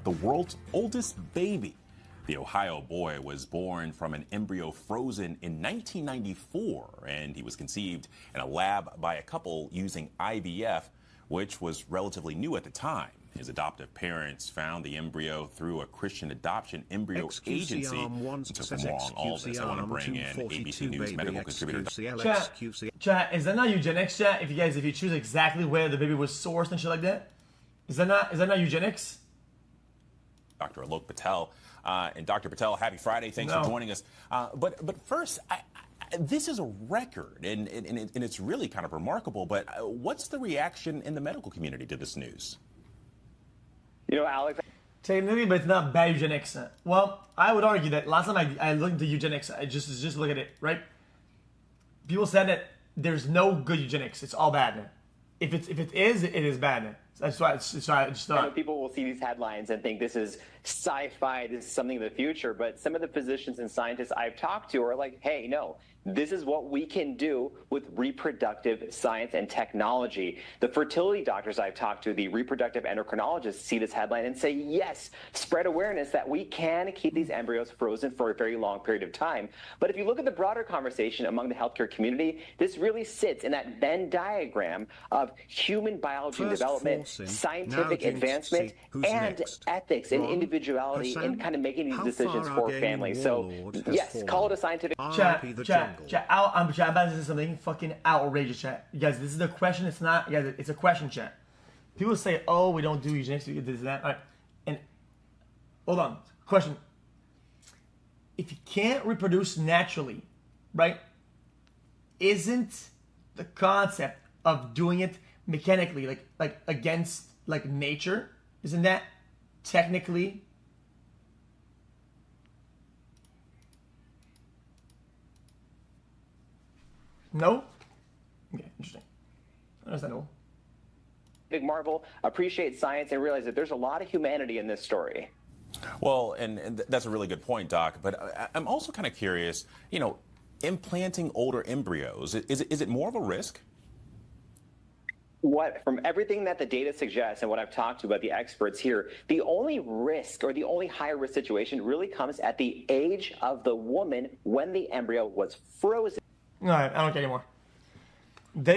the world's oldest baby. The Ohio boy was born from an embryo frozen in 1994, and he was conceived in a lab by a couple using IVF, which was relatively new at the time. His adoptive parents found the embryo through a Christian adoption embryo agency. So for more on all this, I want to bring in ABC News medical contributor. Chat, is that not eugenics, chat? If you choose exactly where the baby was sourced and shit like that, is that not eugenics? Dr. Alok Patel. And Dr. Patel, happy Friday. Thanks for joining us. But first, this is a record, and it's really kind of remarkable. But what's the reaction in the medical community to this news? You know, Alex. Technically, but it's not bad eugenics. Well, I would argue that last time I looked into eugenics, I just look at it, right? People said that there's no good eugenics. It's all bad. If it is bad. That's why it's just not. I know people will see these headlines and think this is sci-fi, this is something of the future, but some of the physicians and scientists I've talked to are like, hey, no, this is what we can do with reproductive science and technology. The fertility doctors I've talked to, the reproductive endocrinologists, see this headline and say, yes, spread awareness that we can keep these embryos frozen for a very long period of time. But if you look at the broader conversation among the healthcare community, this really sits in that Venn diagram of human biology and development, scientific advancement, and ethics and individuality in kind of making these decisions for families. So, yes, call it a scientific... Chat, I'm about to say something fucking outrageous, chat. You guys, this is the question. It's not, you guys, it's a question, chat. People say, oh, we don't do eugenics, we do this and that. All right. And hold on. Question. If you can't reproduce naturally, right, isn't the concept of doing it mechanically, like against like nature, isn't that technically no? Okay, interesting. Understandable. Big Marvel, appreciate science and realize that there's a lot of humanity in this story. Well, and that's a really good point, Doc. But I'm also kind of curious, you know, implanting older embryos, is it more of a risk? From everything that the data suggests and what I've talked to about the experts here, the only risk or the only higher risk situation really comes at the age of the woman when the embryo was frozen. All right, I don't care anymore.